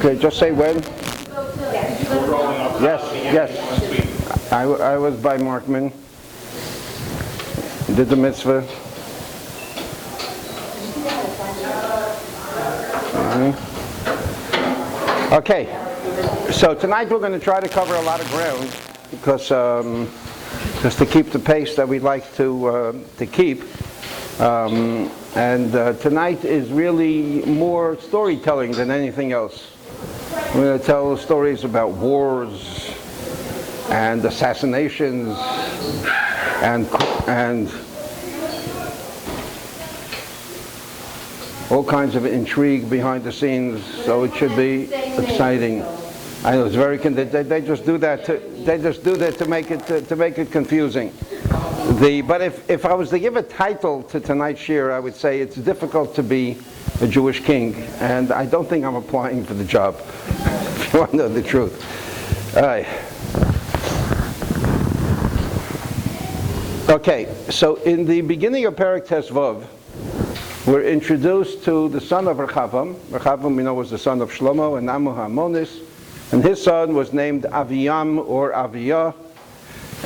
Okay, just say when. Yes, yes. I was by Markman. Did the mitzvah. Okay, so tonight we're going to try to cover a lot of ground because just to keep the pace that we'd like to keep. Tonight is really more storytelling than anything else. We're going to tell stories about wars and assassinations and all kinds of intrigue behind the scenes. So it should be exciting. I know it's very. They just do that. To make it confusing. But if I was to give a title to tonight's shiur, I would say it's difficult to be a Jewish king, and I don't think I'm applying for the job. If you want to know the truth. All right. Okay. So in the beginning of Perek Tesvav, we're introduced to the son of Rechavam. Rechavam, we know, was the son of Shlomo and Namu Hamonis, and his son was named Aviyam or Aviyah.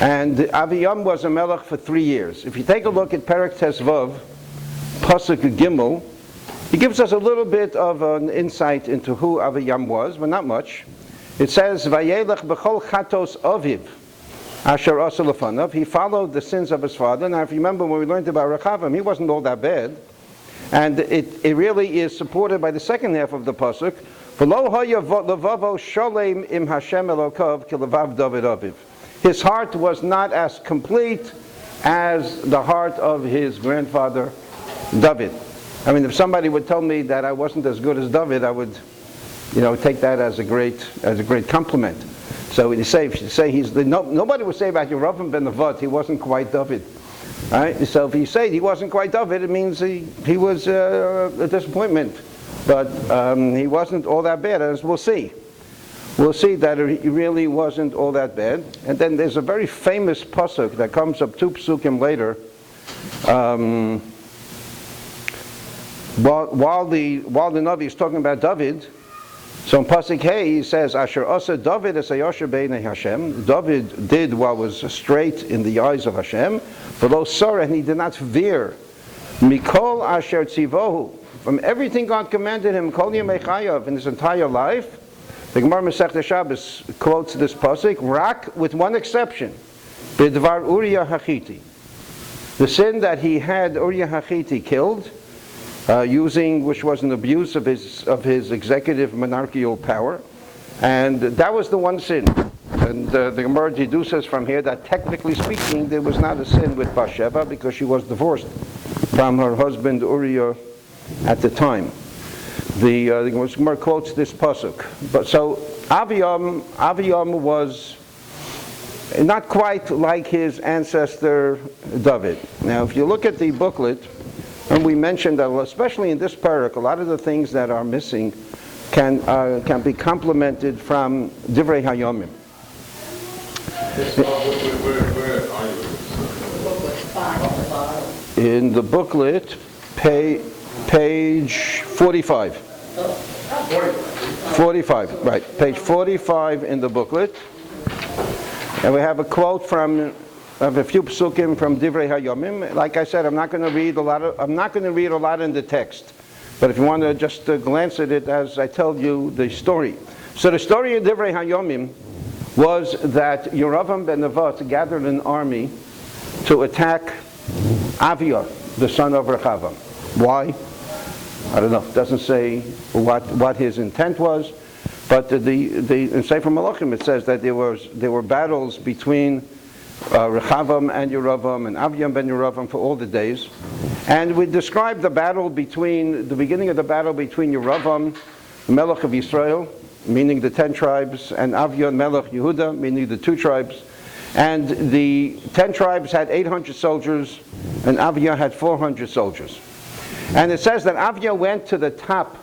And Aviyam was a melech for 3 years. If you take a look at Perek Tesvav, Pasuk Gimel, he gives us a little bit of an insight into who Aviyam was, but not much. It says, Vayelech b'chol chatos aviv, asher asa lefanav. He followed the sins of his father. Now, if you remember when we learned about Rechavam, he wasn't all that bad. And it really is supported by the second half of the Pasuk. V'lo haya levavo sholem im Hashem elokav ki levav David aviv. His heart was not as complete as the heart of his grandfather David. I mean, if somebody would tell me that I wasn't as good as David, I would, take that as a great compliment. So you say nobody would say about Yerovam ben Nevat, he wasn't quite David. Right? So if you say he wasn't quite David, it means he was a disappointment. But he wasn't all that bad, as we'll see. We'll see that he really wasn't all that bad. And then there's a very famous pasuk that comes up 2 psukim later. While the Navi is talking about David, so in pasuk Hey he says, "Asher asa David es hayosher b'nei Hashem." David did what was straight in the eyes of Hashem. V'lo sorah, and he did not veer. Mikol asher tzivohu, from everything God commanded him, kol yemei chayav, in his entire life. The Gemara Mesivta Shabbos quotes this pasuk, Rak, with one exception, Bidvar Uriah Hachiti. The sin that he had Uriah Hachiti killed, which was an abuse of his executive monarchical power, and that was the one sin. And the Gemara deduces from here that technically speaking, there was not a sin with Bathsheba because she was divorced from her husband Uriah at the time. The Gemara quotes this pasuk. But so Aviyam was not quite like his ancestor David. Now, if you look at the booklet, and we mentioned that, especially in this Perek, a lot of the things that are missing can be complemented from Divrei Hayomim. Where are you? In the booklet, page 45. 45, right. Page 45 in the booklet. And we have a quote from a few psukim from Divrei Hayomim. Like I said, I'm not going to read a lot in the text. But if you want to just glance at it as I tell you the story. So the story of Divrei Hayomim was that Yerovam ben Nevat gathered an army to attack Aviyah, the son of Rechavam. Why? I don't know. It doesn't say what his intent was, but in Sefer Melachim it says that there were battles between Rechavam and Yerovam and Aviyam ben Yerovam for all the days, and we described the beginning of the battle between Yerovam, the Melech of Israel, meaning the 10 tribes, and Aviyam Melech Yehuda, meaning the 2 tribes, and the 10 tribes had 800 soldiers, and Aviyam had 400 soldiers. And it says that Aviyah went to the top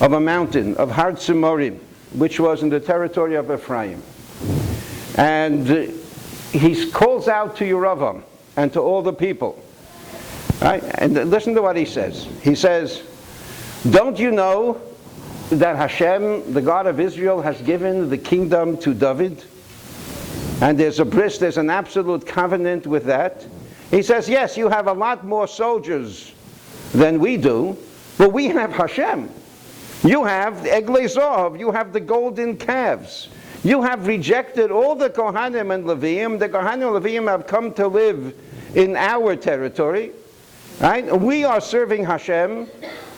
of a mountain of Har Tzimorim, which was in the territory of Ephraim. And he calls out to Yerovam and to all the people. Right? And listen to what he says. He says, "Don't you know that Hashem, the God of Israel, has given the kingdom to David? And there's an absolute covenant with that. He says, yes, you have a lot more soldiers than we do, but we have Hashem. You have the Eglei Zohav, you have the golden calves. You have rejected all the Kohanim and Leviim. The Kohanim and Leviim have come to live in our territory. Right? We are serving Hashem,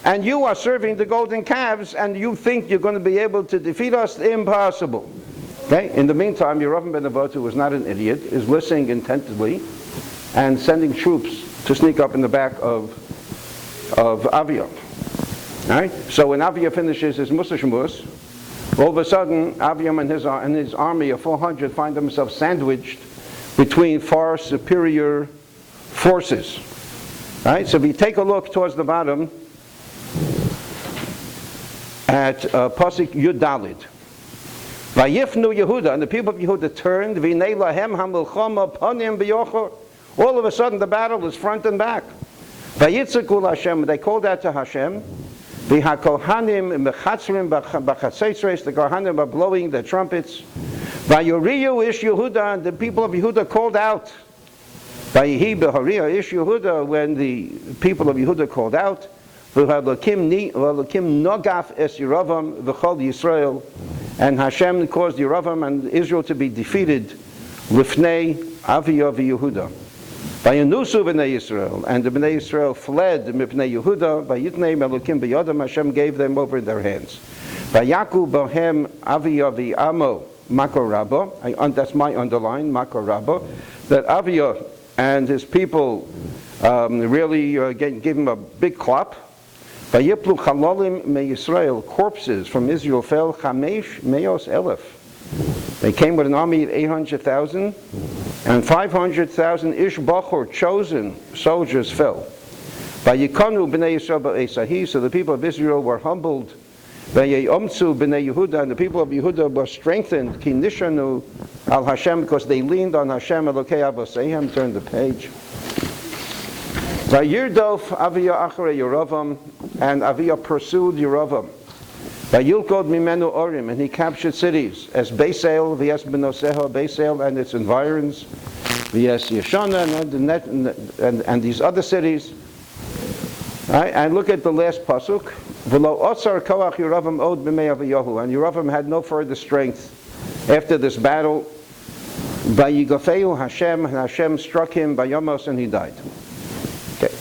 and you are serving the golden calves, and you think you're going to be able to defeat us? Impossible. Okay? In the meantime, Yerovam ben Nevat, who was not an idiot, is listening intently and sending troops to sneak up in the back of Aviyah. Right? So when Aviyah finishes his Musa Shemos, all of a sudden, Aviyam and his army of 400 find themselves sandwiched between far superior forces. Right? So if you take a look towards the bottom at Pasuk Yud Dalid, Vayifnu Yehuda, and the people of Yehuda turned, V'nei lahem hamilchama panim b'yochor. All of a sudden, the battle is front and back. Vayitzaku Hashem, they called out to Hashem. The Kohanim mechatzrim b'chatzeitzreis, the Kohanim are blowing the trumpets. Vayuriyu ish Yehuda, and the people of Yehuda called out. Vayihi b'hariya ish Yehuda, when the people of Yehuda called out. V'halakim nogaf es Yeravam v'chol Yisrael, and Hashem caused Yeravam and Israel to be defeated. Lifnei Aviyah v'Yehuda. Vayanusu b'nei Yisrael, and the b'nei Yisrael fled mipnei Yehuda. Vayitnei Melachim b'yodam, Hashem gave them over in their hands. Vayaku b'hem Aviyah v'Amo Makor Rabba. That's my underline, Makor Rabba. That Aviyah and his people really gave him a big clap. Vayiplu chalolim me Yisrael, corpses from Israel fell. Chamesh meos elef. They came with an army of 800,000, and 500,000 ish bachor, chosen soldiers, fell. Vayikanu b'nei Yisrael b'Esahi, so the people of Israel were humbled. Vayomtzu b'nei Yehuda, and the people of Yehuda were strengthened. Ki nishanu al Hashem, because they leaned on Hashem. Elokei Avosehem. Turn the page. Vayirdof Aviyah acharei Yeravam, and Aviyah pursued Yeravam. Vayilkod mimenu orim, and he captured cities as Beisel, v'yes benoseho, Beisel and its environs, v'yes Yeshana, and these other cities. Right? And look at the last pasuk. V'lo otzar koach Yeravam od b'mei Aviyahu, and Yeravam had no further strength after this battle. Vayigafeu Hashem, and Hashem struck him by Yomos, and he died. Okay.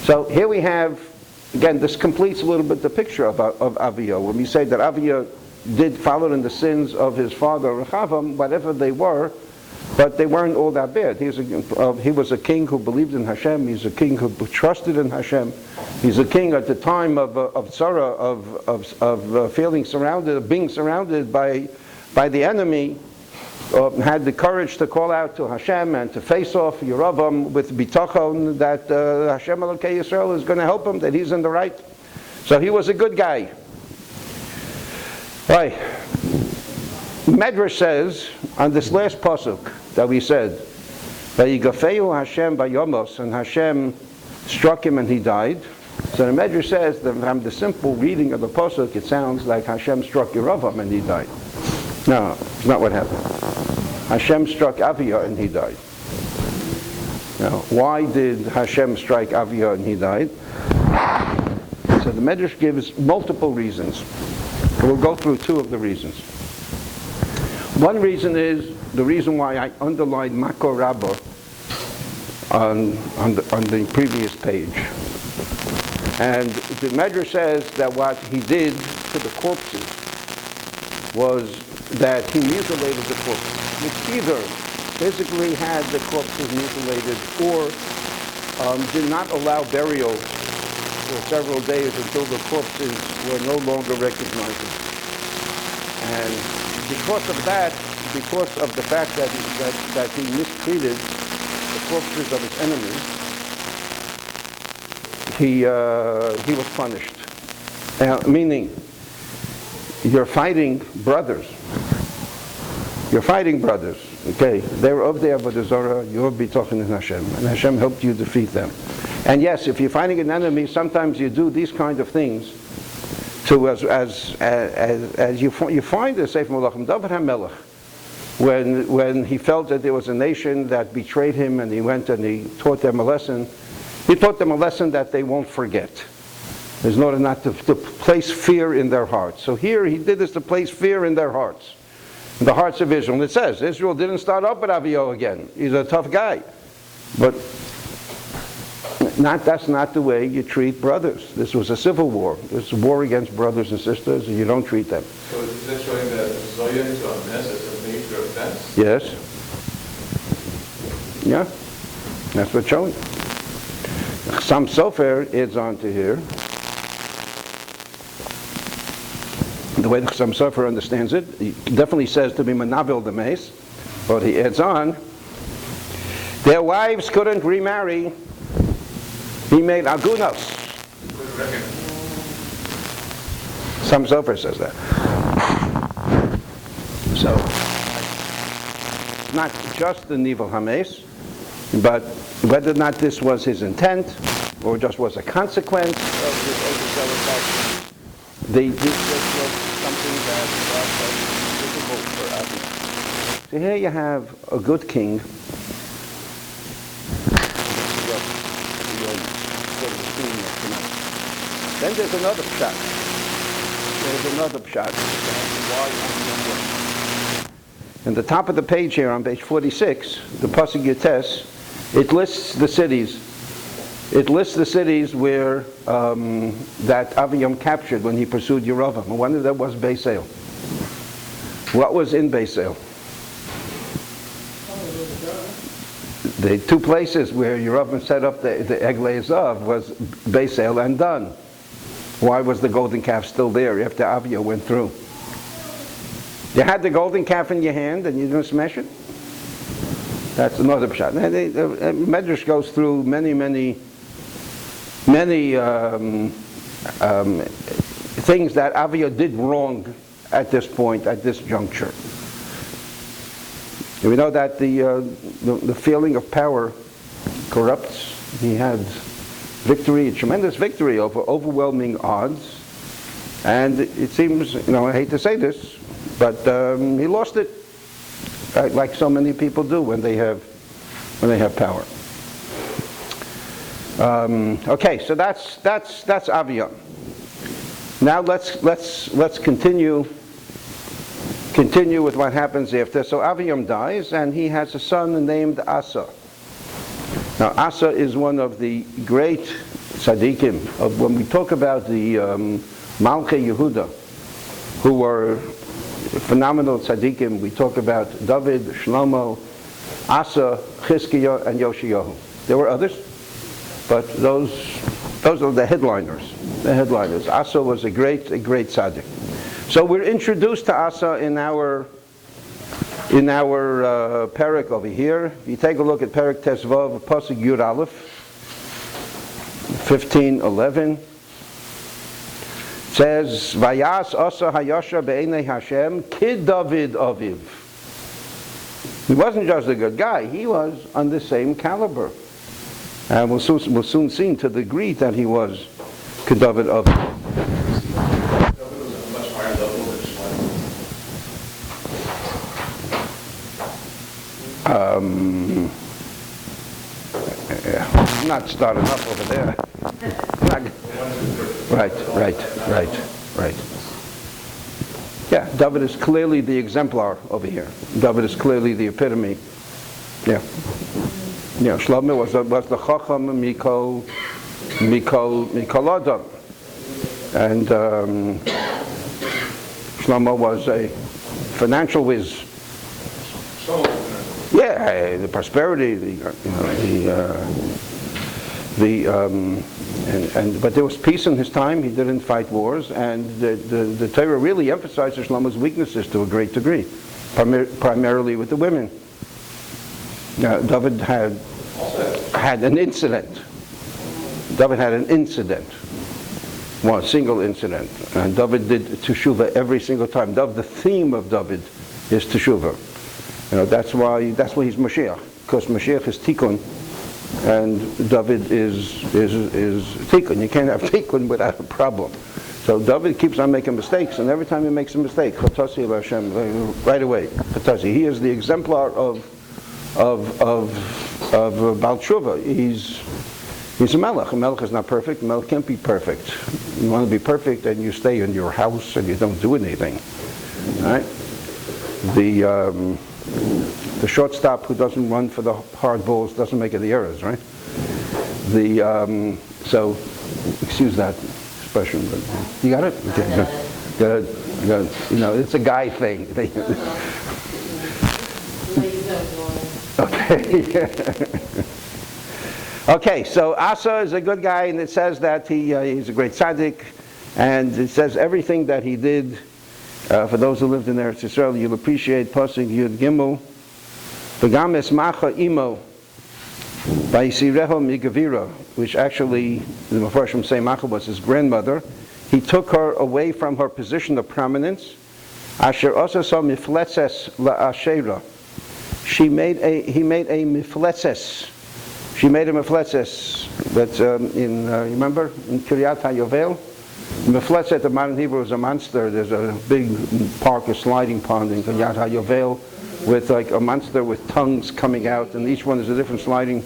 So here we have, again, this completes a little bit the picture of Aviyah. When we say that Aviyah did follow in the sins of his father Rechavam, whatever they were, but they weren't all that bad. He was a king who believed in Hashem. He's a king who trusted in Hashem. He's a king at the time of tzara, of feeling surrounded, of being surrounded by the enemy. Had the courage to call out to Hashem and to face off Yeravam with bitachon that Hashem Elokei Yisrael is going to help him, that he's in the right. So he was a good guy. Right. Medrash says on this last pasuk that we said, Vayigafeu Hashem bayomos, and Hashem struck him and he died. So the Medrash says that from the simple reading of the pasuk, it sounds like Hashem struck Yeravam and he died. No, it's not what happened. Hashem struck Aviyah and he died. Now, why did Hashem strike Aviyah and he died? So the Medrash gives multiple reasons. We'll go through two of the reasons. One reason is the reason why I underlined Makor Rabba on the previous page. And the Medrash says that what he did to the corpses was that he mutilated the corpses, which either physically had the corpses mutilated or did not allow burial for several days until the corpses were no longer recognizable. And because of that, because of the fact that he mistreated the corpses of his enemies, he was punished. Meaning, you're fighting brothers. You're fighting brothers. Okay, they were of the Avodah Zarah, you will be talking to Hashem, and Hashem helped you defeat them. And yes, if you're fighting an enemy, sometimes you do these kind of things you find the Sefer Melachim, David HaMelech, when he felt that there was a nation that betrayed him, and he went and he taught them a lesson. He taught them a lesson that they won't forget. There's in order not to place fear in their hearts. So here he did this to place fear in their hearts, in the hearts of Israel. And it says Israel didn't start up with Avio again. He's a tough guy, but that's not the way you treat brothers. This was a civil war. This was a war against brothers and sisters, and you don't treat them. So is this showing that Zoya to a mess is a major offense? Yes. Yeah. That's what's showing. Some Sefer adds on to here. The way the Some Sefer understands it, he definitely says to be Manabil the Mace, but he adds on, their wives couldn't remarry. He made agunos. Some Sefer says that. So, not just the Nivel Hames, but whether or not this was his intent, or just was a consequence of his overzealous action, this was something that was visible for us. So here you have a good king. Then there's another pshat. In the top of the page here, on page 46, the Pasuk Yates, it lists the cities. It lists the cities where that Aviyam captured when he pursued Yeravam. And one of them was Beisel. What was in Beisel? The two places where Yeravam set up the Eglei Zav was Beisel and Dan. Why was the golden calf still there after Aviyah went through? You had the golden calf in your hand and you didn't smash it? That's another pshat. Medrash goes through many things that Aviyah did wrong at this point, at this juncture. We know that the feeling of power corrupts. He had victory, a tremendous victory over overwhelming odds, and it seems, I hate to say this, but he lost it, like so many people do when they have power. Okay, so that's Aviyah. Now let's continue with what happens after. So Aviyam dies, and he has a son named Asa. Now Asa is one of the great tzaddikim. When we talk about the Malchei Yehuda, who were phenomenal tzaddikim, we talk about David, Shlomo, Asa, Chizkiah, and Yoshiyahu. There were others, but those are the headliners. The headliners. Asa was a great tzaddik. So we're introduced to Asa in our Perek over here. If you take a look at Perek Tesvav, Pasuk Yud Aleph, 15:11, says, Vayas Asa Hayasha Be'enei Hashem Kid David Aviv. He wasn't just a good guy; he was on the same caliber, and we'll soon see to the degree that he was Kid David Aviv. I'm not starting up over there. Right. Yeah, David is clearly the exemplar over here. David is clearly the epitome. Yeah, Shlomo was the Chacham Mikol Adam, and Shlomo was a financial whiz. Yeah, the prosperity, but there was peace in his time. He didn't fight wars, and the Torah really emphasizes Shlomo's weaknesses to a great degree, primarily with the women. David had an incident. One single incident, and David did teshuvah every single time. The theme of David is teshuvah. That's why he's Mashiach, because Mashiach is Tikkun, and David is Tikkun. You can't have Tikkun without a problem. So So David keeps on making mistakes, and every time he makes a mistake, Chatasi of Hashem, right away, Chatasi. He is the exemplar of Baal Tshuva. He's a melech. A melech is not perfect. A melech can't be perfect. You want to be perfect, and you stay in your house and you don't do anything. Right? The shortstop who doesn't run for the hard balls doesn't make any errors, right? So, excuse that expression, but you got it? Okay, good. You know, it's a guy thing. Okay. Okay, so Asa is a good guy, and it says that he's a great tzaddik, and it says everything that he did. For those who lived in Eretz Yisrael, you'll appreciate Pasuk Yud Gimel. V'gam esmacha imo v'yisireho migavira, which actually the Mefarshim say Macha was his grandmother. He took her away from her position of prominence. Asher osasa mifletzes la'ashera. He made a mifletzes. She made a mifletzes. That's remember in Kiryat HaYovel. Mifletzet, the modern Hebrew, is a monster. There's a big park, a sliding pond in Kiryat HaYovel with like a monster with tongues coming out, and each one is a different sliding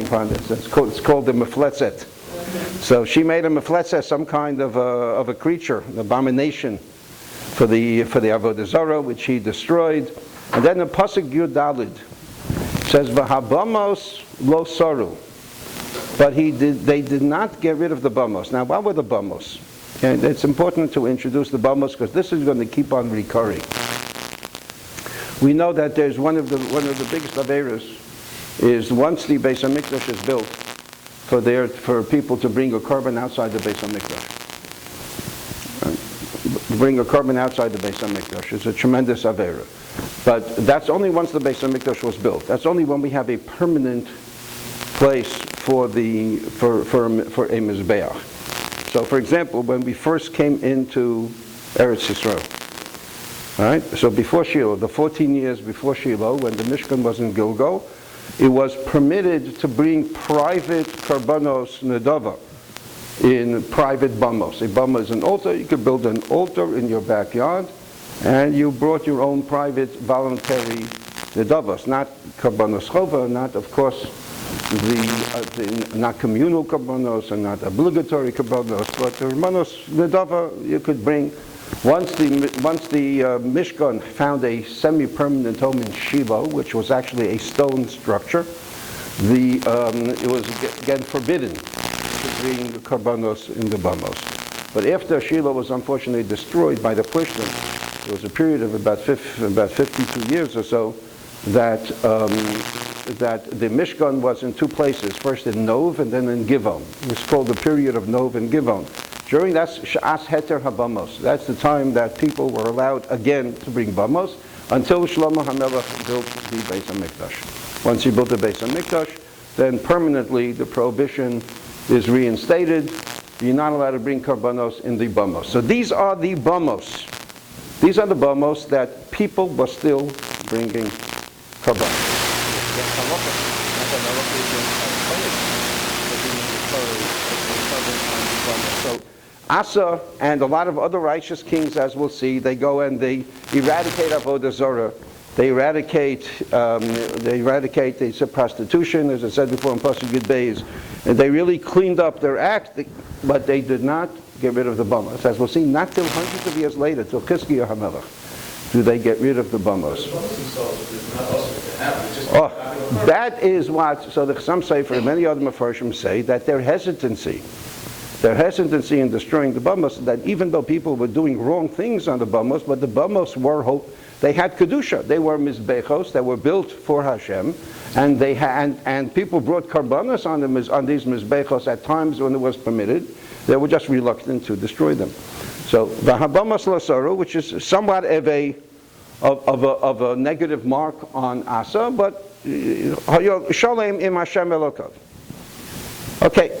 pond. It's called the Mifletzet. So she made a Mifletzet, some kind of a creature, an abomination for the Avodah Zarah, which he destroyed. And then the Pasuk Yud Dalid says, "V'habamos lo saru." But they did not get rid of the bamos. Now, what were the bamos? And it's important to introduce the bamos because this is going to keep on recurring. We know that there's one of the biggest averos is once the Beis Hamikdash is built, for people to bring a korban outside the Beis Hamikdash. Bring a korban outside the Beis Hamikdash is a tremendous avera. But that's only once the Beis Hamikdash was built. That's only when we have a permanent place for a mizbeach. So, for example, when we first came into Eretz Yisrael, all right. So before Shiloh, the 14 years before Shiloh, when the Mishkan was in Gilgal, it was permitted to bring private karbanos nedava in private bamos. A bama is an altar. You could build an altar in your backyard, and you brought your own private voluntary nedavos, not karbanos chova, not of course. Not communal karbanos and not obligatory karbanos, but the karbanos nedava you could bring. Once the Mishkan found a semi-permanent home in Shiloh, which was actually a stone structure, it was again forbidden to bring the karbanos in the bamos. But after Shiloh was unfortunately destroyed by the Plishtim, there was a period of about 52 years or so that the Mishkan was in two places, first in Nov and then in Givon. It was called the period of Nov and Givon. During that Sh'as Heter HaBamos, that's the time that people were allowed again to bring bamos until Shlomo HaMelech built the Beis HaMikdash. Once he built the Beis HaMikdash, then permanently the prohibition is reinstated. You're not allowed to bring karbanos in the bamos. So these are the bamos. These are the bamos that people were still bringing karbanos. So Asa and a lot of other righteous kings, as we'll see, they go and they eradicate Avodah Zarah. They eradicate the prostitution, as I said before in Pasuk Yud Beis. And they really cleaned up their act, but they did not get rid of the bamos. As we'll see, not till hundreds of years later, till Chizkiah HaMelech, do they get rid of the bamos. Oh, that is what, so some Sefer and many other Mefarshim say that their hesitancy in destroying the bamos, that even though people were doing wrong things on the bamos, but the bamos they had kedusha, they were mizbechos, they were built for Hashem, and and people brought karbanos on these mizbechos at times when it was permitted. They were just reluctant to destroy them. So the habamos lasaru, which is somewhat of a negative mark on Asa, but Sholom im Hashem Elokav. Okay,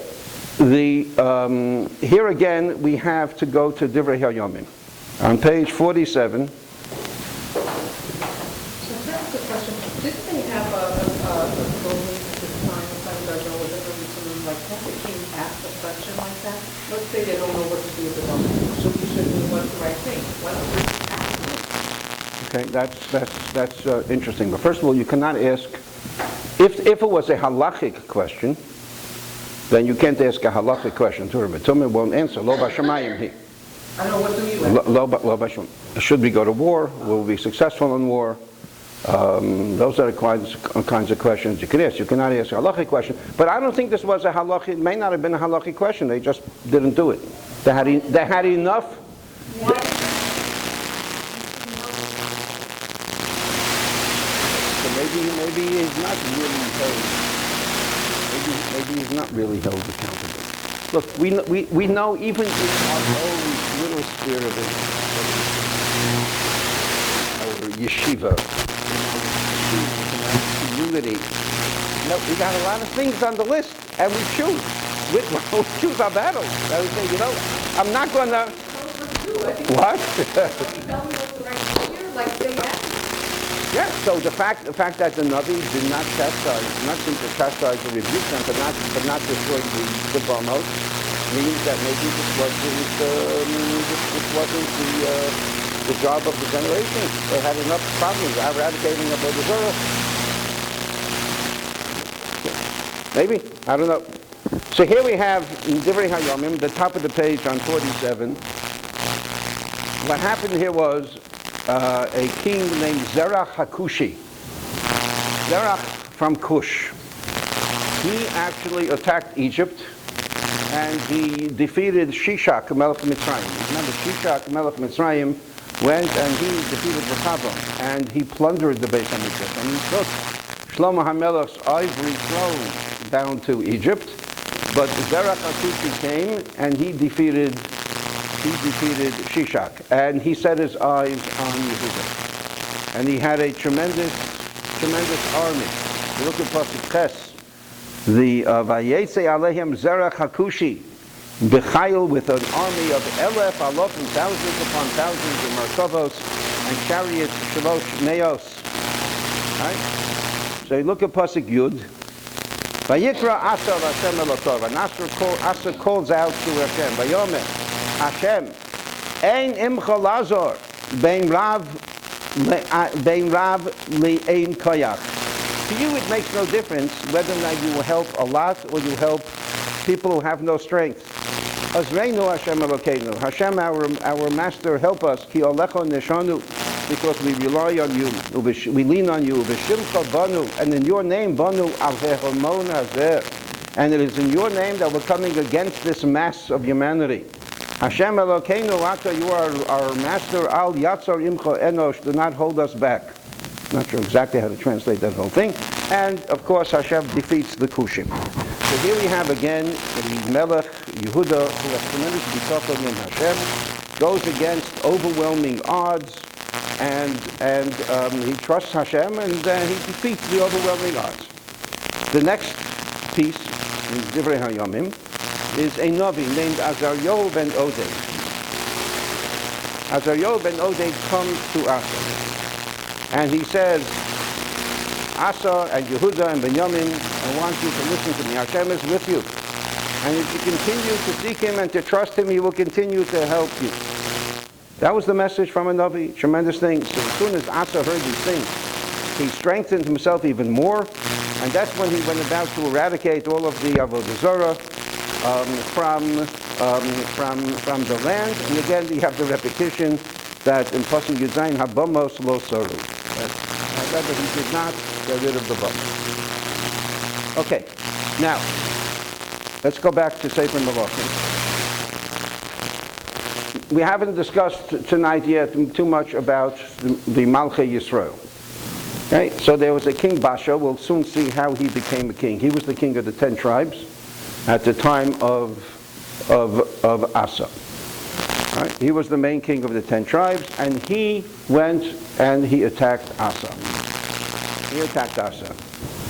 here again we have to go to Divrei Hayomim on page 47. So that's the question. Didn't they have a building at this time, like Can't the king ask a question like that? Let's say they don't know what to do with the money. So you should know what's the right thing. Why don't you just ask it? Okay, that's interesting. But first of all, you cannot ask, if it was a halachic question, then you can't ask a halachic question to her. But Tumah won't answer. Lo b'shamayim hi. I know, what do you ask? Lo b'shamayim. Should we go to war? Will we be successful in war? Those are the kinds of questions you can ask. You cannot ask a halachic question. But I don't think this was a halachic. It may not have been a halachic question. They just didn't do it. They had enough. Why? So maybe he's not really held. Maybe he's not really held accountable. Look, we know even in our own little sphere of it, our yeshiva, community. No, we got a lot of things on the list, and we choose. We choose our battles. I would say, I'm not going to. What? Yeah. So the fact that the Navi did not chastise, not seem to chastise or rebuke them, but not destroy the bomos, means that maybe this wasn't the job of the generation. They had enough problems eradicating the Bodhizora. Maybe. I don't know. So here we have in Divrei Hayomim, the top of the page on 47. What happened here was a king named Zerach HaKushi. Zerach from Kush. He actually attacked Egypt and he defeated Shishak, Melech Mitzrayim. Remember, Shishak, Melech Mitzrayim, went and he defeated Rechavam and he plundered the Beit HaMikdash and he took Shlomo HaMelech's ivory throne down to Egypt. But Zerach HaKushi came and he defeated Shishak, and he set his eyes on Yehuda. And he had a tremendous army. You look at Pasuk Ches, the Vayetze Alehem Zerach HaKushi, Bechayil, with an army of Elef, Alof, and thousands upon thousands of Merkavos, and chariots, Shalosh, Neos. Right? So you look at Pasuk Yud, Vayikra Asa Hashem Elotov, and Asa calls out to Hashem, Vayomer, Hashem, Ein Imcha Lazor, Bein Rav Le'ein Koyach. To you it makes no difference whether or not you will help a lot or you help people who have no strength. Azreinu Hashem Elokeinu. Hashem, our master, help us. Ki Olecha Neshanu, because we rely on you. We lean on you. V'shimcha Banu, and in your name, Banu Al Hehomon Hazeh. And it is in your name that we're coming against this mass of humanity. Hashem Elokeinu Ata, you are our master. Al Yatzar Imcha Enosh, do not hold us back. Not sure exactly how to translate that whole thing. And of course, Hashem defeats the Kushim. So here we have again the Melech Yehuda, who has tremendous bitachon in Hashem, goes against overwhelming odds, and he trusts Hashem, and he defeats the overwhelming odds. The next piece in Divrei Hayomim is a Navi named Azaryahu ben Oded. Azaryahu ben Oded comes to Asa, and he says, Asa and Yehuda and Benjamin, I want you to listen to me. Hashem is with you. And if you continue to seek Him and to trust Him, He will continue to help you. That was the message from a Navi. Tremendous thing. So as soon as Asa heard these things, he strengthened himself even more. And that's when he went about to eradicate all of the Avodah Zarah from the land. And again, you have the repetition that in Pasuk Yudzayin, Habamos lo saru. However, he did not get rid of the bum. Okay, now, let's go back to Sefer Melachim. We haven't discussed tonight yet too much about the Malchei Yisrael. Okay, so there was a king Basha. We'll soon see how he became a king. He was the king of the 10 tribes at the time of Asa. Right? He was the main king of the 10 tribes, and he went and he attacked Asa. He attacked Asa.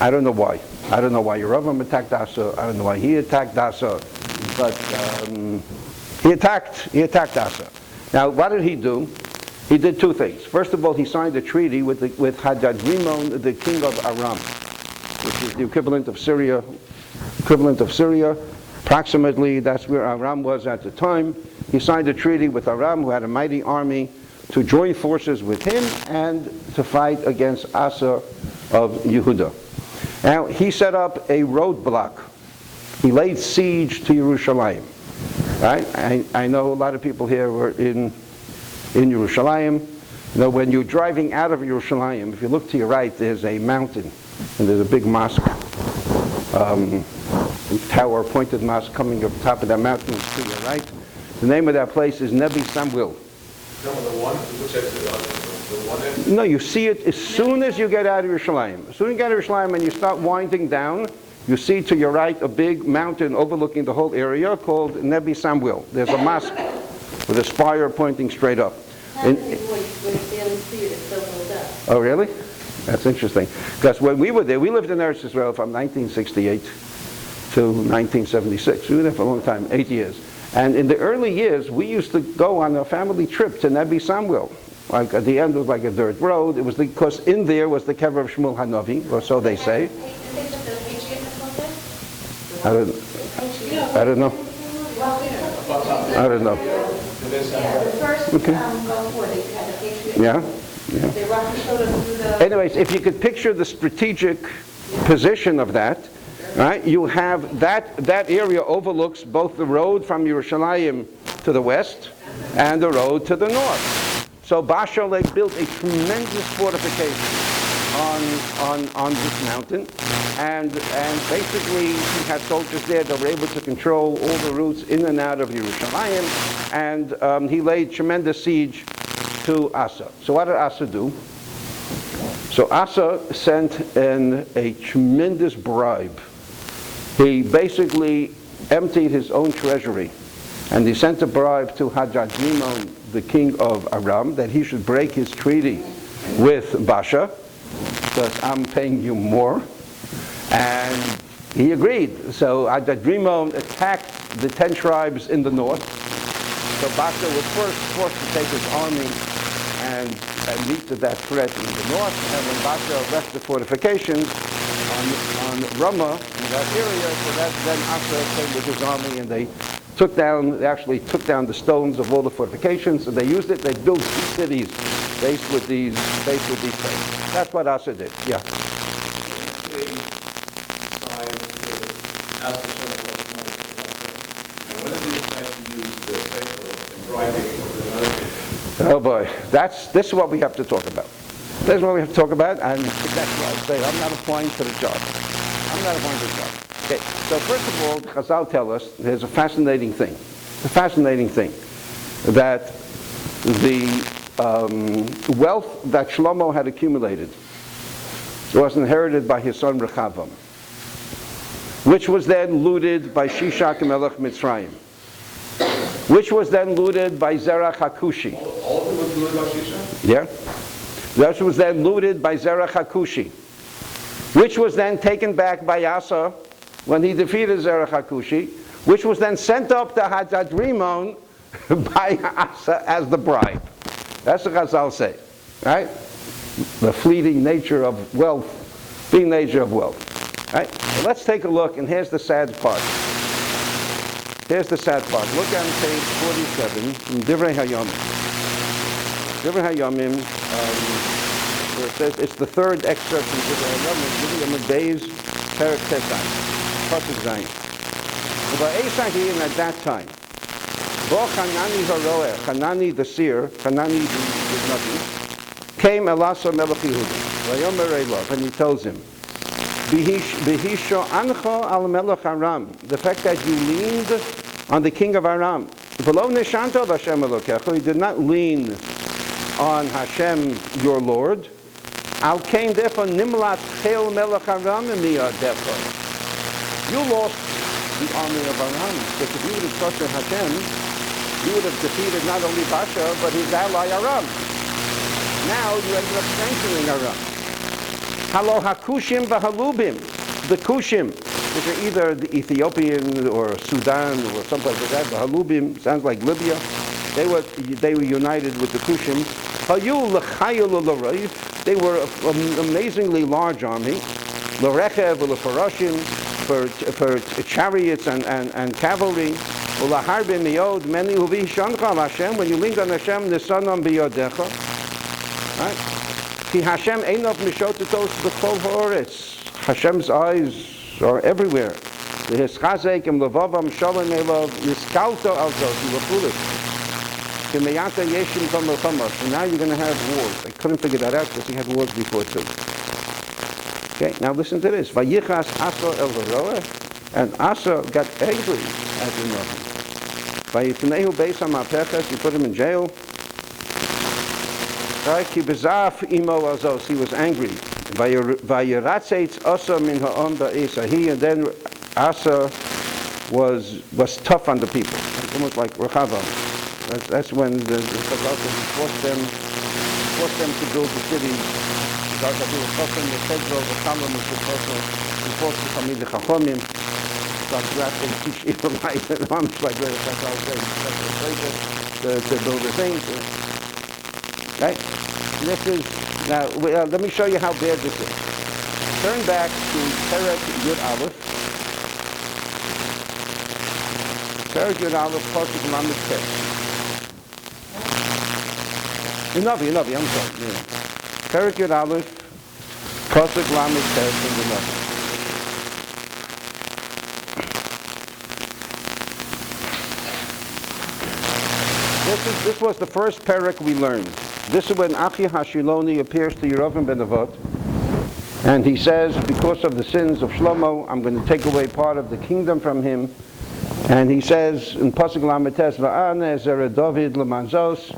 I don't know why. I don't know why Yeravam attacked Asa. I don't know why he attacked Asa. But he attacked Asa. Now, what did he do? He did two things. First of all, he signed a treaty with Hadad Rimon, the king of Aram, which is the equivalent of Syria equivalent of Syria. Approximately, that's where Aram was at the time. He signed a treaty with Aram, who had a mighty army, to join forces with him and to fight against Asa of Yehuda. Now, he set up a roadblock. He laid siege to Yerushalayim. Right? I know a lot of people here were in Yerushalayim. You know, when you're driving out of Yerushalayim, if you look to your right, there's a mountain, and there's a big mosque, tower, pointed mosque coming up top of that mountain to your right. The name of that place is Nebi Samuel. No, you see it as soon as you get out of Yerushalayim. As soon as you get out of Yerushalayim and you start winding down, you see to your right a big mountain overlooking the whole area called Nebi Samuel. There's a mosque with a spire pointing straight up. Oh, really? That's interesting. Because when we were there, we lived in Eretz Israel from 1968 to 1976. We were there for a long time, 8 years. And in the early years, we used to go on a family trip to Nebi Samuel. Like at the end was like a dirt road. It was because in there was the kever of Shmuel Hanavi, or so they say. I don't know. I don't know. Okay. Yeah. Anyways, if you could picture the strategic position of that, right? You have that area overlooks both the road from Yerushalayim to the west and the road to the north. So Basha built a tremendous fortification on this mountain, and basically he had soldiers there that were able to control all the routes in and out of Yerushalayim, and he laid tremendous siege to Asa. So what did Asa do? So Asa sent in a tremendous bribe. He basically emptied his own treasury, and he sent a bribe to Hajjajimon, the king of Aram, that he should break his treaty with Basha, because I'm paying you more. And he agreed. So Hajjajimon attacked the 10 tribes in the north. So Basha was first forced to take his army and meet to that threat in the north. And when Basha left the fortifications on Ramah, in that area, so then Asa came with his army, and they actually took down the stones of all the fortifications, and they used it. They built 2 cities based with these stones. That's what Asa did. Yeah. Oh boy, this is what we have to talk about. This is what we have to talk about, and that's what I say. I'm not applying to the job. I'm not applying to the job. Okay, so first of all, Chazal tell us there's a fascinating thing. The fascinating thing that the wealth that Shlomo had accumulated was inherited by his son Rechavam, which was then looted by Shishak Melech Mitzrayim, which was then looted by Zerach HaKushi. All of it was looted by Shishak? Yeah. That was then looted by Zerach HaKushi, which was then taken back by Asa when he defeated Zerach HaKushi, which was then sent up to Hajjajrimon by Asa as the bribe. That's what Chazal say, right? The fleeting nature of wealth, fleeting nature of wealth, right? So let's take a look, and here's the sad part. Here's the sad part. Look on page 47 in Divrei Hayomim. Divrei Hayomim, where it says, it's the third excerpt from Divrei Hayomim, Divrei Hayomim Beis, Perek Tesan, Pasuk Zayin. About Esahim at that time, Bo Hanani Haroeh, Hanani the seer, Hanani the nothing, came Elasa Melech Yehuda, Vayomer Elav, and he tells him, Bihisho Ancho al Melech Aram, the fact that you leaned on the king of Aram. V'lo neshanto l'Hashem Elokecha, you did not lean on Hashem your Lord. Al kain therefore nimlat chel Melech Aram miyadecha. You lost the army of Aram, because if you would have trusted Hashem, you would have defeated not only Basha, but his ally Aram. Now you ended up strengthening Aram. Halo hakushim v'halubim, the Kushim, which are either the Ethiopian or Sudan or someplace like that. The Halubim sounds like Libya. They were united with the Kushim. Hayu l'chayil l'rayif. They were an amazingly large army. L'rechev l'farashim. for chariots and cavalry. Ulaharbin miyod many uvi shanchal Hashem. When you lean on Hashem, the Nisanam biyodecha. Right? Ki Hashem einov mishotetos b'chol ha'oretz. Hashem's eyes are everywhere. V'hischazek im levavam shalom elov niskalto al zos. You were foolish. K'meyata yeshim kol melchamos. And now you're going to have wars. I couldn't figure that out because he had wars before too. Okay, now listen to this. Vayichas Asa el Varoah, and Asa got angry at the Melachim. Vayifnehu beis ha'mapechas, he put him in jail. Right, ki bezaf imo azos, he was angry. Vayiratzeitz Asa min ha'om da'isa. He and then Asa was tough on the people, almost like Rechavam. That's when the forced them to build the city. The Tendler, the Sholom, the forced to come in the Chachomim. So that's when teach Israelites and arms like that. That's all to build the things. Right? This is now. Let me show you how bad this is. Turn back to Perek Yud Aleph. Perek Yud Aleph, Pasuk Lamed Tes. Navi, I'm sorry. Yeah. Perek Yud Aleph, Pasuk Lamed Tes in the Navi. This was the first Perek we learned. This is when Achi Hashiloni appears to Yerovim ben Nevat, and he says, because of the sins of Shlomo, I'm going to take away part of the kingdom from him. And he says in Pasuk Lamed Tes, Va'ane zera David lemanzos,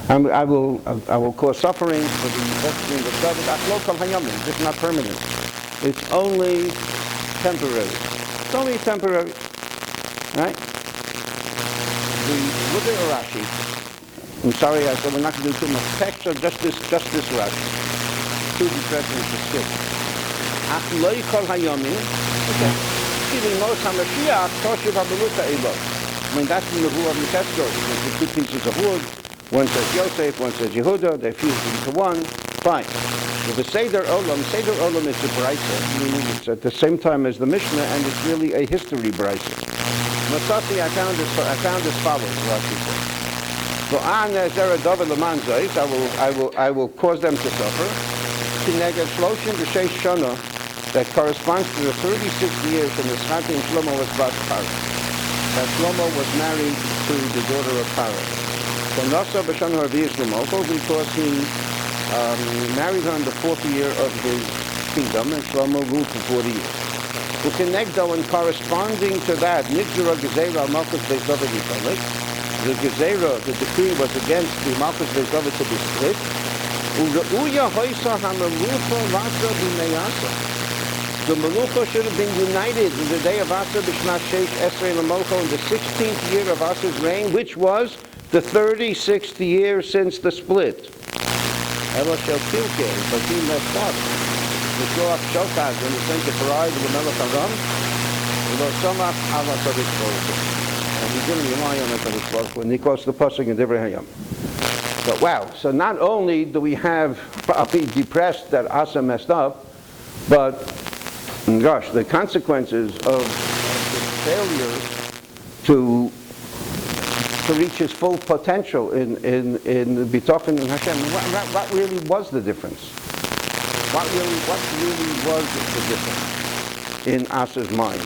I will cause suffering for the offspring of David. Achlo kol hayamin. This is not permanent. It's only temporary. It's only temporary. Right? Look at Rashi. I'm sorry, I said we're not going to do too much text, so just this Rashi. Two depressions to skip. Achlo kol hayamin. Okay. Most HaMashiach toshiv habeluta elo. I mean, that's the Nevuah of Yeshiva. There's two pieces of wood. One says Yosef, one says Yehuda, they're fused into one. Fine. With the Seder Olam is the Brisa, meaning it's at the same time as the Mishnah, and it's really a history Brisa. Masasi, I found as follows, Rashi says. I will cause them to suffer. Kineged Shloshim B'Sheish Shana, that corresponds to the 36 years when the Schatin Shlomo was Bas Parah. That Shlomo was married to the daughter of Parah. Because he married her in the 4th year of his kingdom, and Shlomo ruled for 40 years. Ukenegdo, and corresponding to that, Nigzera Gezerah al Malchus Beis David Yisraelik. The Gezerah, the decree was against the Malchus Beis David to be split. U'Reuya Hoisa HaMelucha Vasa B'Meyasa. The Melucha should have been united in the day of Asa B'Shnat Sheish Esrei L'Molcho, in the 16th year of Asa's reign, which was the 36th year since the split. Ela Shel Kilke, but he messed up. The Shoach Shokaz, when he sent the bride of the Melech Aram, Lo Somach Ala Tzaddik Baruch. And he didn't rely on the Tzaddik Baruch, and he quotes the Pasuk in Divrei Hayam. So wow, so not only do we have probably depressed that Asa messed up, but gosh, the consequences of his failure to reach his full potential in Bitochen and Hashem. What really was the difference? What really was the difference in Asa's mind?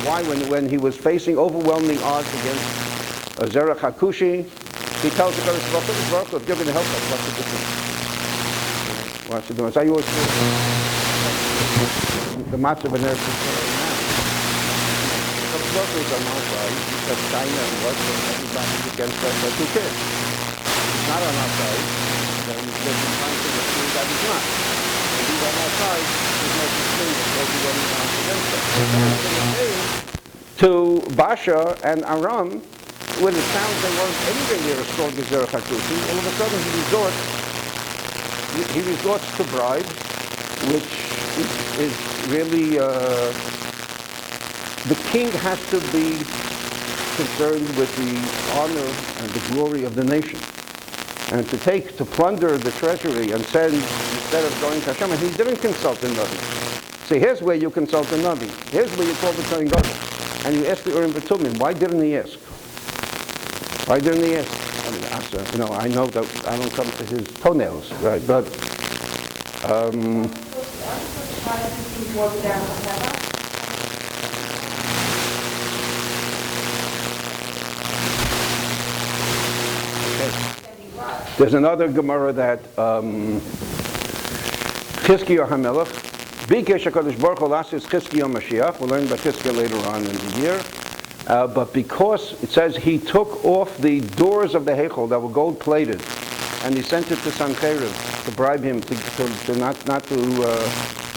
Why, when he was facing overwhelming odds against Zerach Hakushi, he tells the Kodesh Baruch Hu, if you're going to help us, what's the difference? What's the difference? I always feel the matzah of an Eretz Yisrael now. The workers on our side, because China and Russia, everybody's against us, but who cares? He's not on our side, then there's no time to assume that he's not. If he's on our side, there's no such thing as everybody counts against us. To Basha and Aram, when it sounds they weren't anywhere near as strong as Zerach Hakushi, all of a sudden he resorts to bribes, which is really, the king has to be concerned with the honor and the glory of the nation. And to plunder the treasury and send, instead of going to Hashem, and he didn't consult the Navi. See, here's where you consult the Navi. Here's where you call the Kohen Gadol. And you ask the Urim V'Tumim. Why didn't he ask? Why didn't he ask? I mean, I know that I don't come to his toenails, right? But there's another Gemara that Chizkiyahu HaMelech, Bikesh HaKadosh Baruch Hu Lasis Chizkiyahu Mashiach. We'll learn about Chizkiyahu later on in the year. But because it says he took off the doors of the Heichal that were gold plated, and he sent it to Sancheriv to bribe him to not to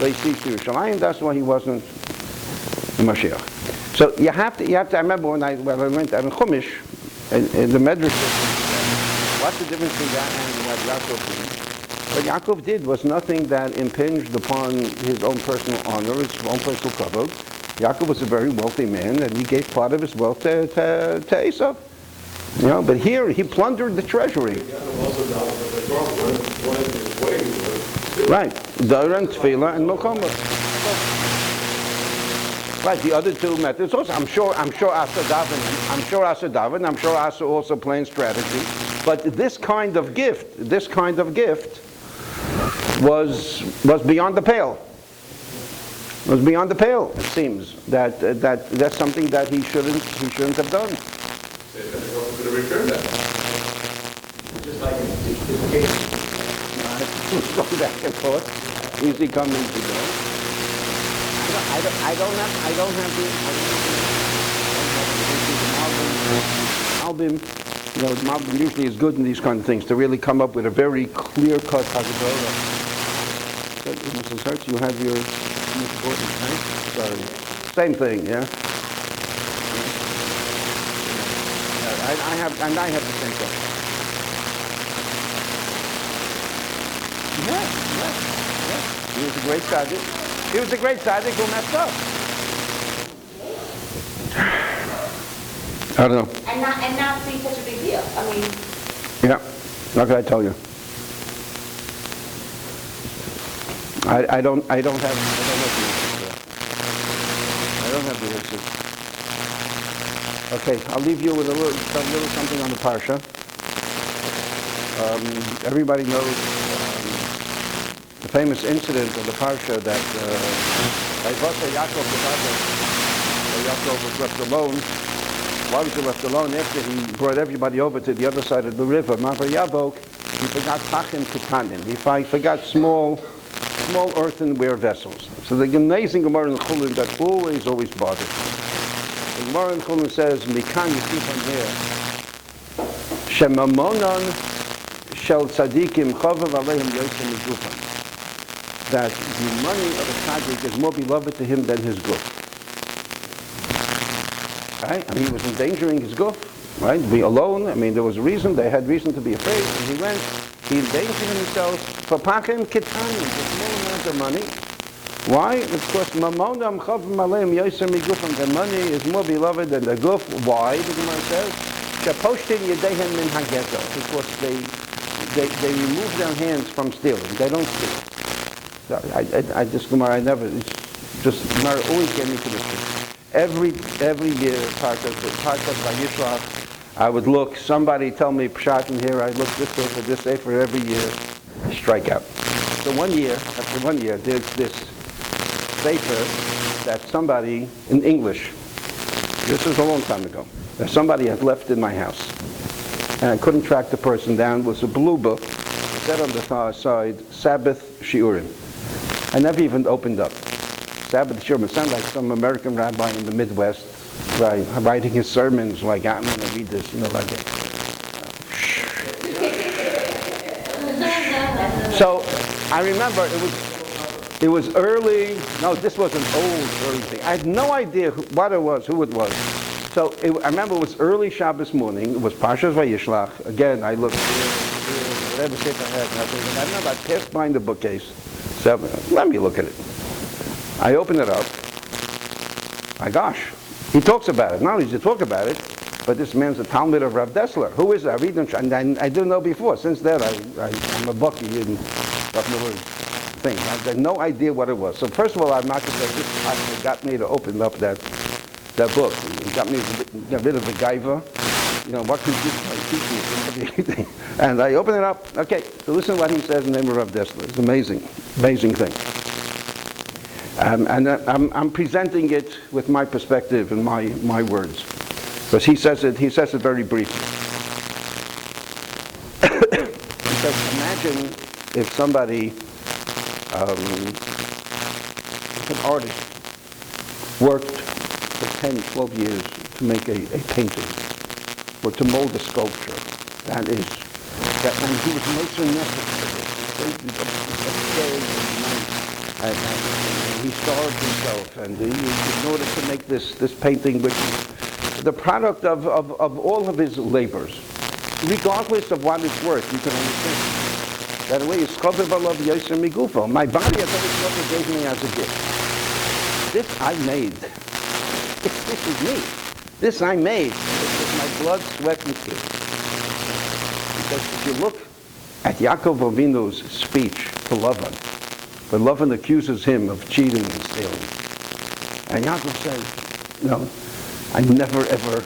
lay siege to Yerushalayim. That's why he wasn't the Mashiach. So you have to. I remember when I went in Chumash in the Medrash. What's the difference between that and what Yaakov did? What Yaakov did was nothing that impinged upon his own personal honor, his own personal kavod. Yaakov was a very wealthy man, and he gave part of his wealth to Esav. You know, but here he plundered the treasury. Right, Dara and Tefillah and Milchama. Right, the other two methods also. I'm sure Asa Davin, I'm sure Asa also playing strategy. But this kind of gift was beyond the pale. Was beyond the pale. It seems that's something that he shouldn't have done. Could have returned that. Just like in the case. Go back and forth. Easy come, easy go. I don't have the Malbim. You know, Malbim usually is good in these kind of things to really come up with a very clear-cut Haggadah. Mrs. Hertz, you have your important, right? Sorry. Same thing, yeah. I have the same thing. Yeah. He was a great tzaddik. He was a great tzaddik who messed up. I don't know. And not see such a big deal. I mean. Yeah. What can I tell you? I don't have the answers. Okay, I'll leave you with a little something on the parsha. Everybody knows the famous incident of the parsha that Yaakov was left alone. Why was he left alone? After he brought everybody over to the other side of the river, Mavar Yabok, he forgot pachim ketanim. He forgot small earthenware vessels. So the amazing Gemara in Chulin that always bothered. The Gemara in Chulin says, Mikan, you see from here, Shemamonon shel tzadikim chavav aleihim yosem migufan. That the money of a tzaddik is more beloved to him than his guf. Right? I mean, he was endangering his guf. Right? To be alone. I mean, there was a reason. They had reason to be afraid. And he went. He endangered himself for pachim ketanim, for small amount of money. Why? Because mamonam chavim aleim yoser migufam. The money is more beloved than the guf. Why? The Gemara says, sheposhtin yedehem min hageto. Because they remove their hands from stealing. They don't steal. So Gemara always get me to this thing. Every year, Parkas by Yishlach, I would look, somebody tell me pshat in here, I look this over this Sefer every year, strike out. So after one year, there's this Sefer that somebody, in English, this is a long time ago, that somebody had left in my house. And I couldn't track the person down. It was a blue book, said on the far side, Sabbath Shiurim. I never even opened up. Sabbath Shiurim, it sounded like some American rabbi in the Midwest, right, writing his sermons like, I'm going to read this, like that. So, I remember it was early, no, this was an early thing. I had no idea what it was, who it was. So, I remember it was early Shabbos morning, it was Parshas Vayishlach. Again, I looked, whatever shape I had, and I remember I passed by the bookcase. So, let me look at it. I open it up. My gosh, he talks about it. Not only does he talk about it, but this man's a Talmud of Rav Dessler. Who is that? I read him, and I didn't know before. Since then, I'm a bucky in Rav Miller. thing. I had no idea what it was. So first of all, I'm not going to say this pastor got me to open up that book. He got me to get rid of the gaiva. What could this teach me? And I open it up. Okay, so listen to what he says in the name of Rav Dessler. It's amazing, amazing thing. And I'm presenting it with my perspective and my words, because he says it very briefly. He says, imagine if somebody, an artist, worked for 10, 12 years to make a painting or to mold a sculpture. And he was motion and he starved himself, and in order to make this painting, which is the product of all of his labors, regardless of what it's worth, you can understand. That way, it's my body, I thought it gave me as a gift. This I made. This is me. This I made. It's with my blood, sweat, and tears. Because if you look at Yaakov Avinu's speech to Lavan, when Lavan accuses him of cheating and stealing, and Yaakov says, no, I never ever,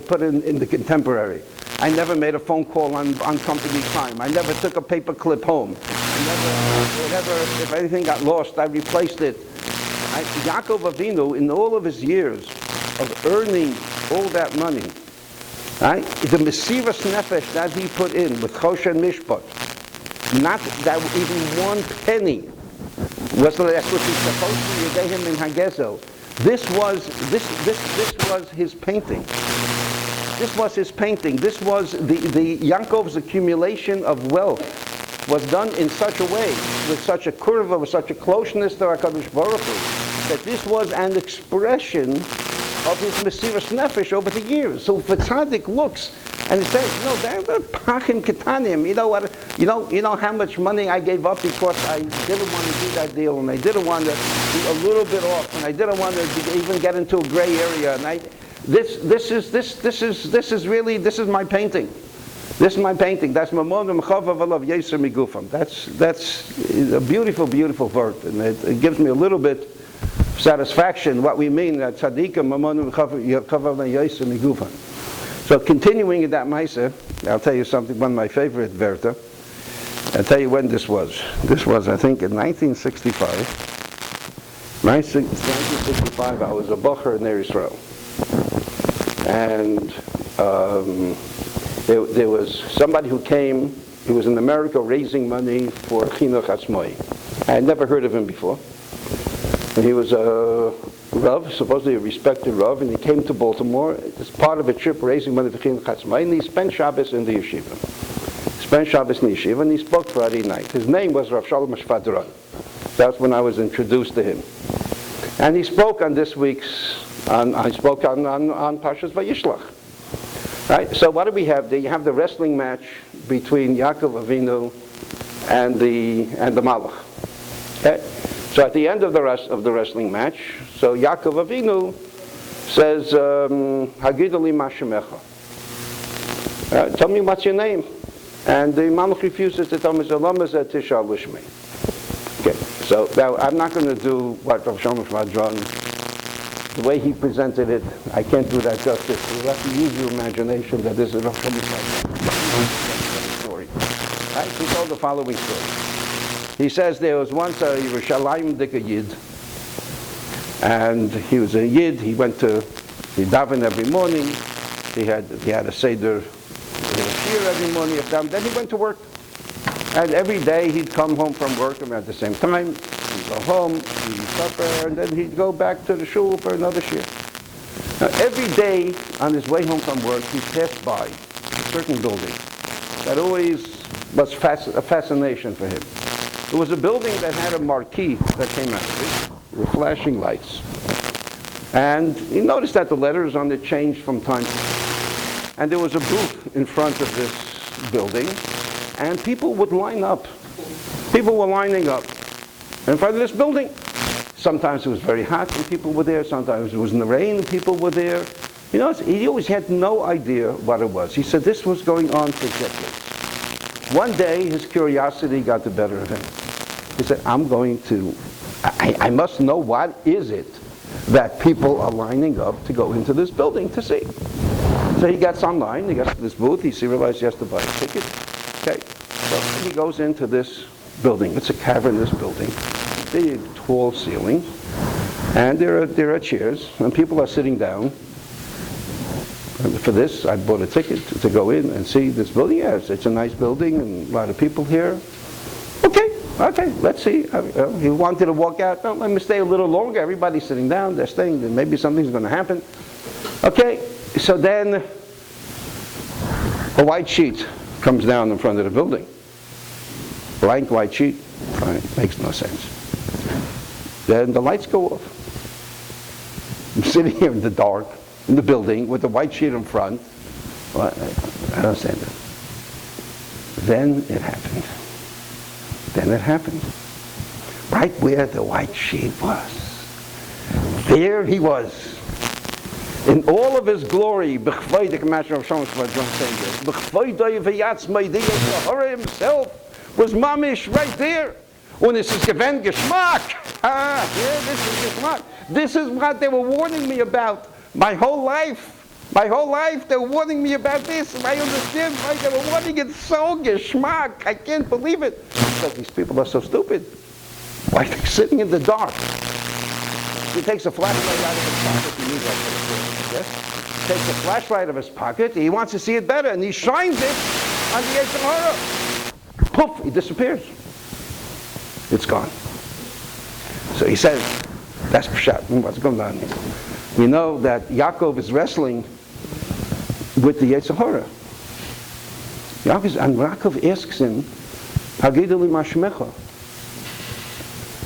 put it in the contemporary, I never made a phone call on company time. I never took a paper clip home. If anything got lost, I replaced it. Yaakov Avinu, in all of his years of earning all that money, right, the Mesivta nefesh that he put in with Chosh and Mishpat, not that even one penny was that's what he's supposed to yedei him in Hagezo. This was his painting. This was his painting. This was the Yaakov's accumulation of wealth was done in such a way, with such a kurva, with such a closeness to HaKadosh Baruch Hu, that this was an expression of his Mesivta nefesh over the years. So if a tzaddik looks and he says, they're pachim ketanim. You know how much money I gave up because I didn't want to do that deal, and I didn't want to be a little bit off, and I didn't want to even get into a gray area, and This is my painting. This is my painting. That's Mamon Mechavav Alav Yeser Migufam. That's a beautiful, beautiful word, and it gives me a little bit of satisfaction what we mean that Tzaddikim Mamon Mechavav Yeser Migufam. So continuing in that Meiser, I'll tell you something. One of my favorite verta. I'll tell you when this was. This was, I think, in 1965. 1965. I was a bacher in Eretz Yisrael. And there was somebody who came, he was in America raising money for Chinuch Atzmoi. I had never heard of him before. And he was a Rav, supposedly a respected Rav, and he came to Baltimore as part of a trip raising money for Chinuch Atzmoi, and he spent Shabbos in the Yeshiva. And he spoke Friday night. His name was Rav Sholom Shvadron. That's when I was introduced to him. And he spoke on this week's I spoke on Parshas Vayishlach. Right? So what do we have there? You have the wrestling match between Yaakov Avinu and the Malach. Okay? So at the end of the wrestling match, so Yaakov Avinu says, Hagidali Mashemecha. Tell me what's your name. And the Malach refuses to tell me, Tisha Lishmi. Okay, so now I'm not going to do what Rav Sholom Shvadron, the way he presented it, I can't do that justice. You have to use your imagination that this is Rav Sholom Shvadron story. Right? He told the following story. He says there was once a Yerushalayim Dika Yid, and he was a Yid. He davened every morning. He had a Seder, shiur every morning. Then he went to work. And every day he'd come home from work at the same time. He'd go home, eat supper, and then he'd go back to the shul for another shiur. Now every day on his way home from work, he passed by a certain building that always was a fascination for him. It was a building that had a marquee that came out of it with flashing lights. And he noticed that the letters on it changed from time to time. And there was a booth in front of this building, and people would line up. People were lining up in front of this building. Sometimes it was very hot and people were there. Sometimes it was in the rain and people were there. He always had no idea what it was. He said this was going on for decades. One day his curiosity got the better of him. He said, I must know what is it that people are lining up to go into this building to see. So he gets online, he gets to this booth, he realizes he has to buy a ticket. Okay, so he goes into this building. It's a cavernous building, big, tall ceiling, and there are chairs, and people are sitting down. And for this, I bought a ticket to go in and see this building. Yes, it's a nice building, and a lot of people here. Okay, let's see. He wanted to walk out. No, let me stay a little longer. Everybody's sitting down, they're staying, then maybe something's going to happen. Okay, so then a white sheet comes down in front of the building. Blank white sheet. Fine, makes no sense. Then the lights go off. I'm sitting here in the dark, in the building, with the white sheet in front. Well, I don't understand it. Then it happened. Right where the white sheet was. There he was. In all of his glory, himself was mamish right there. Und es ist gewend Geschmack. This is Geschmack. This is what they were warning me about my whole life. My whole life they were warning me about this. And I understand why they were warning it so Geschmack. I can't believe it. Because these people are so stupid. Why are they sitting in the dark? He takes a flashlight out of his pocket. He needs that. Yes? He takes a flashlight of his pocket. He wants to see it better. And he shines it on the Yeshiva. Poof! He disappears. It's gone. So he says, that's Pshat. What's going on here? We know that Yaakov is wrestling with the Yetzirah. Yaakov asks him, Hagidu li ma shemecha.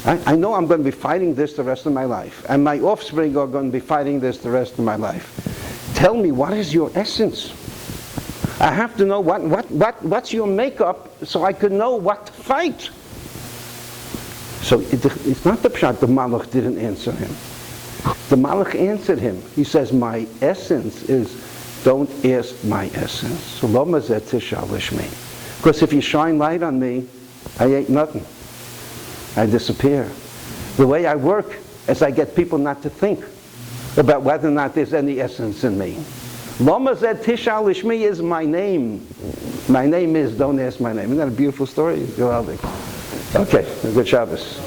I know I'm going to be fighting this the rest of my life, and my offspring are going to be fighting this the rest of my life. Tell me, what is your essence? I have to know what's your makeup so I could know what to fight. So it's not the Pshat, the Malach didn't answer him. The Malach answered him. He says, my essence is, don't ask my essence. Because if you shine light on me, I ain't nothing. I disappear. The way I work is I get people not to think about whether or not there's any essence in me. Lama Zed Tishal Lishmi is my name. My name is, don't ask my name. Isn't that a beautiful story? Okay, good Shabbos.